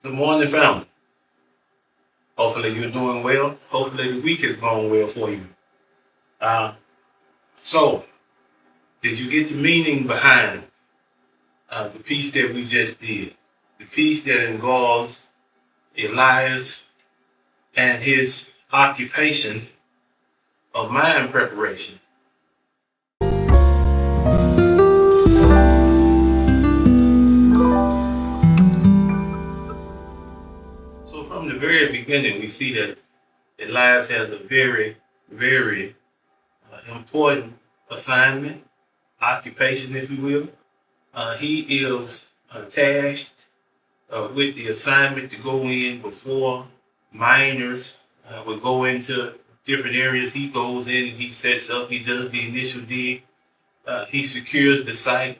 Good morning, family. Hopefully you're doing well. Hopefully the week has gone well for you. Uh, so, did you get the meaning behind the piece that we just did? The piece that involves Elias and his occupation of mind preparation. So, from the very beginning, we see that Elias has a very important assignment, occupation, if you will. He is tasked with the assignment to go in before miners would go into different areas. He goes in and he sets up, he does the initial dig, he secures the site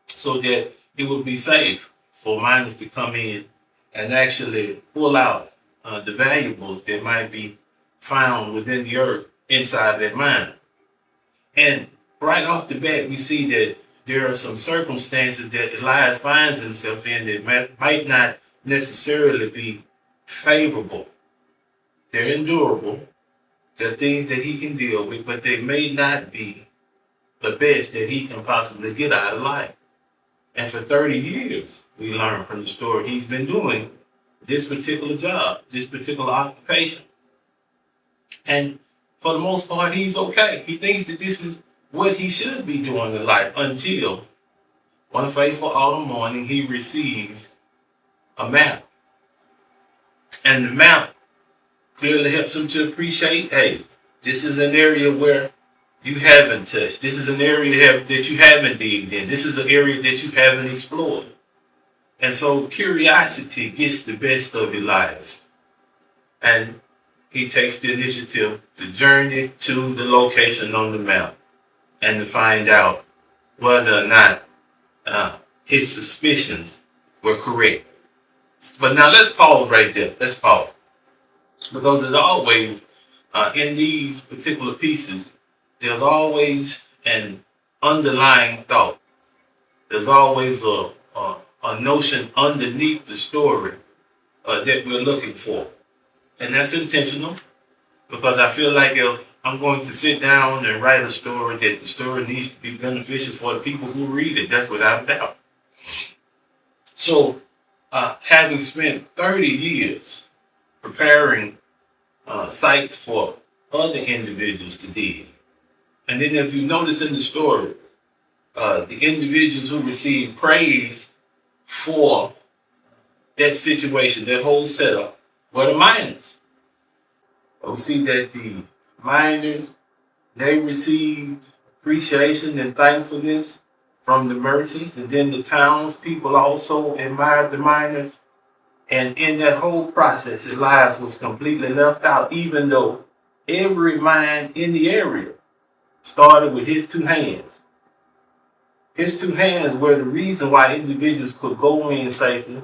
so that it will be safe for miners to come in and actually pull out the valuables that might be found within the earth inside that mine. And right off the bat, we see that there are some circumstances that Elias finds himself in that might not necessarily be favorable. They're endurable. They're things that he can deal with, but they may not be the best that he can possibly get out of life. And for 30 years, we learn from the story, he's been doing this particular job, this particular occupation. And for the most part, he's okay. He thinks that this is what he should be doing in life until one fateful autumn morning he receives a map. And the map clearly helps him to appreciate, hey, this is an area where you haven't touched. This is an area that you haven't digged in. This is an area that you haven't explored. And so curiosity gets the best of Elias. And he takes the initiative to journey to the location on the map and to find out whether or not his suspicions were correct. But now let's pause right there. Let's pause. Because as always, in these particular pieces, there's always an underlying thought. There's always a notion underneath the story that we're looking for. And that's intentional because I feel like if I'm going to sit down and write a story, that the story needs to be beneficial for the people who read it. That's without a doubt. So, having spent 30 years preparing sites for other individuals to dig, and then if you notice in the story, the individuals who received praise for that situation, that whole setup, were the miners. We see that the miners, they received appreciation and thankfulness from the merchants, and then the townspeople also admired the miners. And in that whole process, Elias was completely left out, even though every mine in the area started with his two hands. His two hands were the reason why individuals could go in safely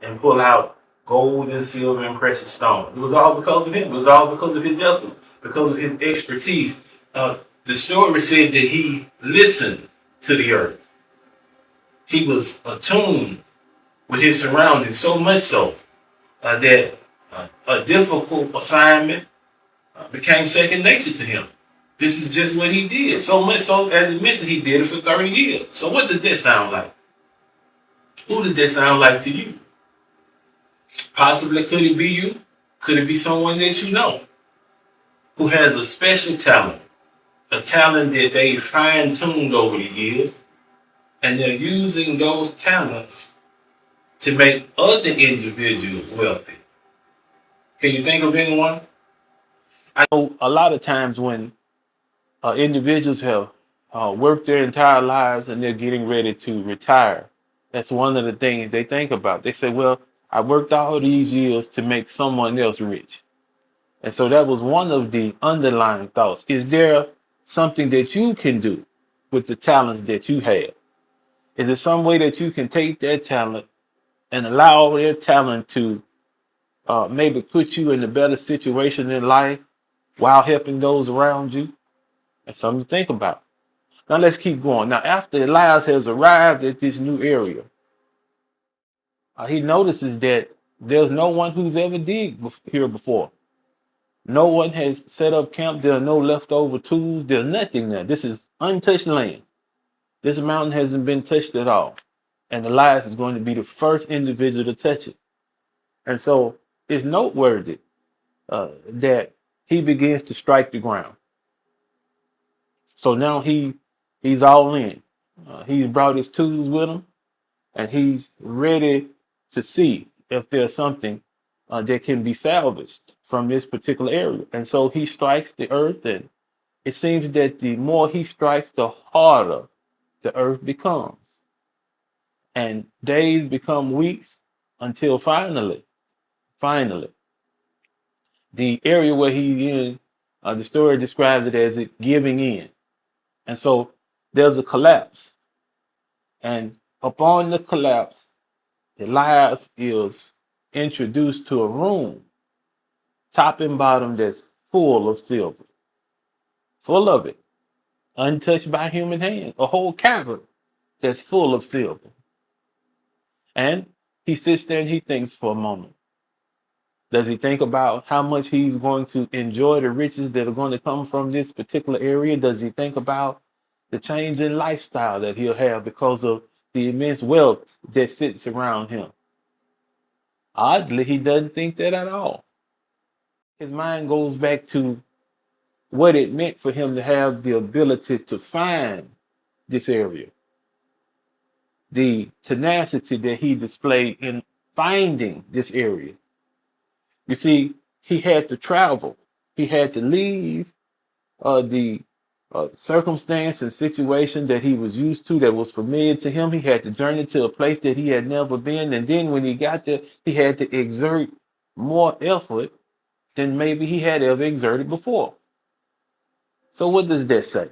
and pull out gold and silver and precious stone. It was all because of him. It was all because of his efforts, because of his expertise. The story said that he listened to the earth. He was attuned with his surroundings, so much so that a difficult assignment became second nature to him. This is just what he did. So much so, as I mentioned, he did it for 30 years. So what does that sound like? Who does that sound like to you? Possibly could it be you? Could it be someone that you know who has a special talent, a talent that they fine-tuned over the years, and they're using those talents to make other individuals wealthy? Can you think of anyone? I know a lot of times when individuals have worked their entire lives and they're getting ready to retire, that's one of the things they think about. They say, well, I worked all these years to make someone else rich. And so that was one of the underlying thoughts. Is there something that you can do with the talents that you have? Is there some way that you can take that talent and allow their talent to maybe put you in a better situation in life while helping those around you? That's something to think about. Now let's keep going. Now, after Elias has arrived at this new area, He notices that there's no one who's ever here before. No one has set up camp. There are no leftover tools. There's nothing there. This is untouched land. This mountain hasn't been touched at all. And Elias is going to be the first individual to touch it. And so it's noteworthy that he begins to strike the ground. So now he's all in. He's brought his tools with him, and he's ready to see if there's something that can be salvaged from this particular area. And so he strikes the earth, and it seems that the more he strikes, the harder the earth becomes. And days become weeks until finally, the area where he's in, the story describes it as it giving in. And so there's a collapse. And upon the collapse, Elias is introduced to a room, top and bottom, that's full of silver, full of it, untouched by human hand, a whole cavern that's full of silver. And he sits there and he thinks for a moment. Does he think about how much he's going to enjoy the riches that are going to come from this particular area? Does he think about the change in lifestyle that he'll have because of the immense wealth that sits around him? Oddly, he doesn't think that at all. His mind goes back to what it meant for him to have the ability to find this area, the tenacity that he displayed in finding this area. You see, he had to travel. He had to leave the circumstance and situation that he was used to, that was familiar to him. He had to journey to a place that he had never been. And then when he got there, he had to exert more effort than maybe he had ever exerted before. So what does that say?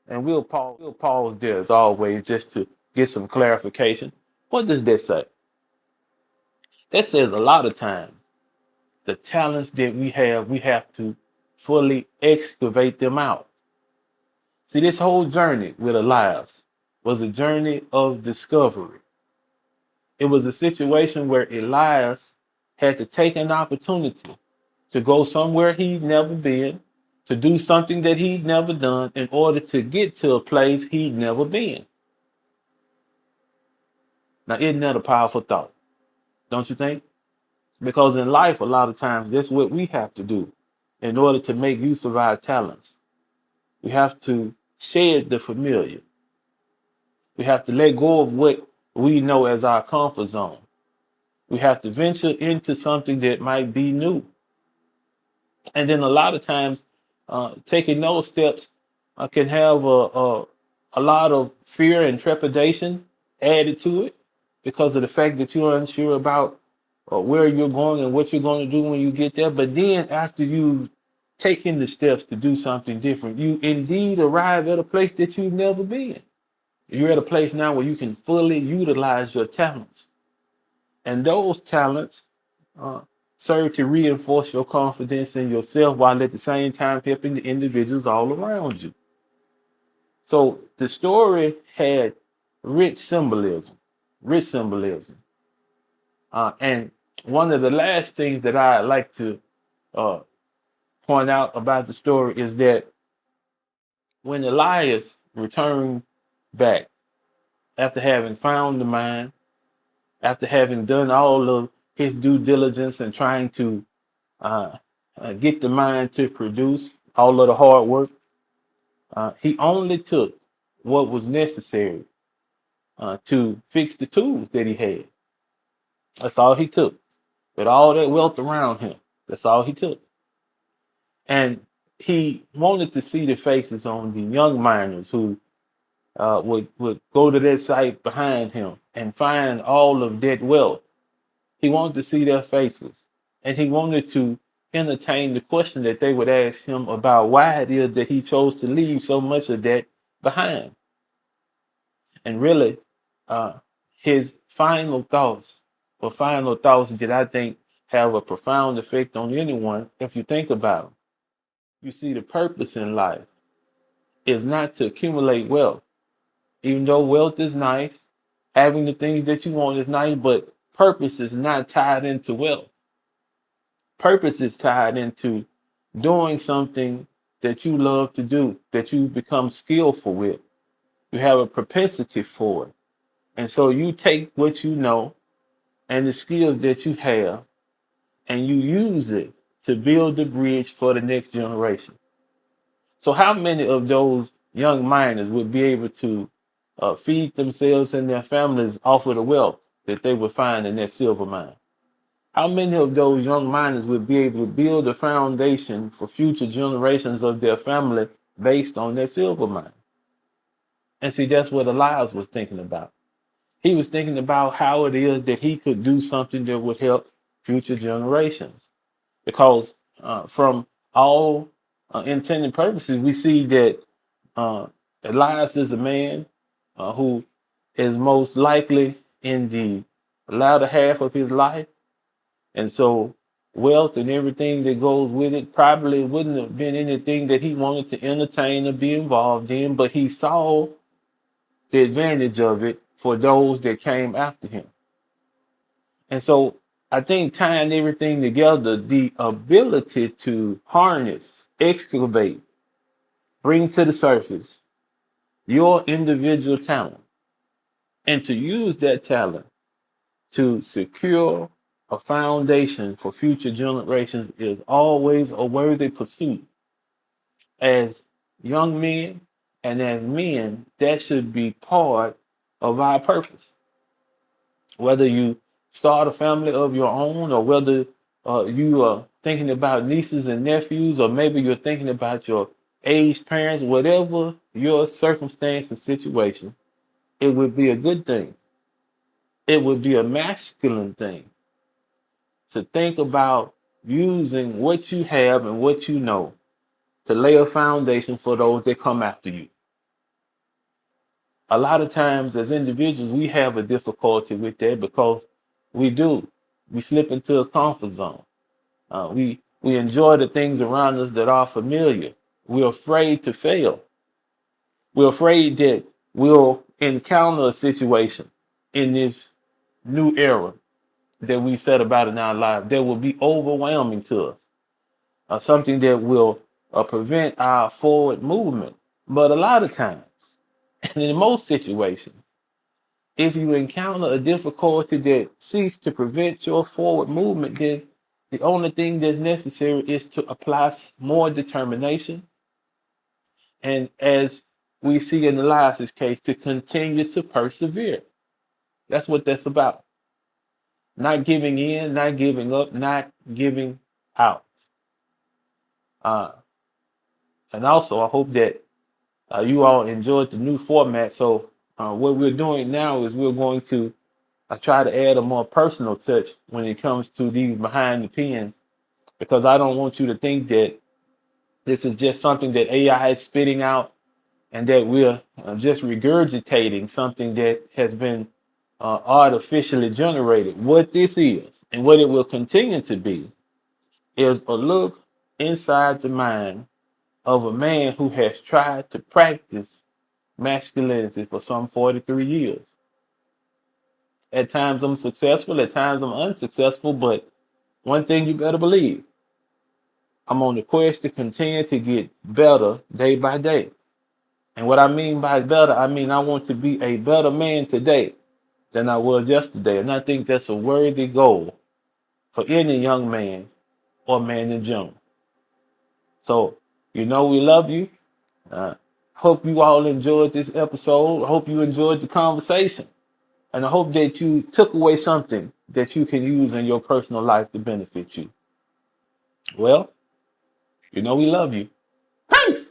And we'll pause there as always just to get some clarification. What does that say? That says a lot of times the talents that we have to fully excavate them out. See, this whole journey with Elias was a journey of discovery. It was a situation where Elias had to take an opportunity to go somewhere he'd never been, to do something that he'd never done in order to get to a place he'd never been. Now, isn't that a powerful thought? Don't you think? Because in life, a lot of times, that's what we have to do in order to make use of our talents. We have to shed the familiar. We have to let go of what we know as our comfort zone. We have to venture into something that might be new. And then a lot of times, taking those steps can have a lot of fear and trepidation added to it because of the fact that you're unsure about where you're going and what you're going to do when you get there. But then after you taking the steps to do something different, you indeed arrive at a place that you've never been. You're at a place now where you can fully utilize your talents. And those talents serve to reinforce your confidence in yourself while at the same time helping the individuals all around you. So the story had rich symbolism, rich symbolism. And one of the last things that I like to point out about the story is that when Elias returned back after having found the mine, after having done all of his due diligence and trying to get the mine to produce all of the hard work, he only took what was necessary to fix the tools that he had. That's all he took. With all that wealth around him, that's all he took. And he wanted to see the faces on the young miners who would go to that site behind him and find all of that wealth. He wanted to see their faces, and he wanted to entertain the question that they would ask him about why it is that he chose to leave so much of that behind. And really, his final thoughts, or final thoughts that I think have a profound effect on anyone, if you think about them. You see, the purpose in life is not to accumulate wealth. Even though wealth is nice, having the things that you want is nice, but purpose is not tied into wealth. Purpose is tied into doing something that you love to do, that you become skillful with. You have a propensity for it. And so you take what you know and the skills that you have and you use it to build the bridge for the next generation. So how many of those young miners would be able to feed themselves and their families off of the wealth that they would find in that silver mine? How many of those young miners would be able to build a foundation for future generations of their family based on their silver mine? And see, that's what Elias was thinking about. He was thinking about how it is that he could do something that would help future generations. Because from all intended purposes, we see that uh, Elias is a man who is most likely in the latter half of his life. And so wealth and everything that goes with it probably wouldn't have been anything that he wanted to entertain or be involved in, but he saw the advantage of it for those that came after him. And so I think tying everything together, the ability to harness, excavate, bring to the surface your individual talent and to use that talent to secure a foundation for future generations is always a worthy pursuit. As young men and as men, that should be part of our purpose. Whether you start a family of your own or whether you are thinking about nieces and nephews, or maybe you're thinking about your aged parents, whatever your circumstance and situation, it would be a good thing. It would be a masculine thing to think about using what you have and what you know to lay a foundation for those that come after you. A lot of times as individuals, we have a difficulty with that because we do. We slip into a comfort zone. We enjoy the things around us that are familiar. We're afraid to fail. We're afraid that we'll encounter a situation in this new era that we set about in our life that will be overwhelming to us, something that will prevent our forward movement. But a lot of times, and in most situations, if you encounter a difficulty that seeks to prevent your forward movement, then the only thing that's necessary is to apply more determination. And as we see in Elias's case, to continue to persevere. That's what that's about. Not giving in, not giving up, not giving out. Uh, and also, I hope that you all enjoyed the new format. So, what we're doing now is we're going to try to add a more personal touch when it comes to these behind the pens, because I don't want you to think that this is just something that AI is spitting out and that we're just regurgitating something that has been artificially generated. What this is and what it will continue to be is a look inside the mind of a man who has tried to practice masculinity for some 43 years. At times I'm successful, at times I'm unsuccessful, but one thing you better believe, I'm on the quest to continue to get better day by day. And what I mean by better, I mean I want to be a better man today than I was yesterday. And I think that's a worthy goal for any young man or man in general. So, we love you. Hope you all enjoyed this episode. I hope you enjoyed the conversation. And I hope that you took away something that you can use in your personal life to benefit you. Well, we love you. Peace!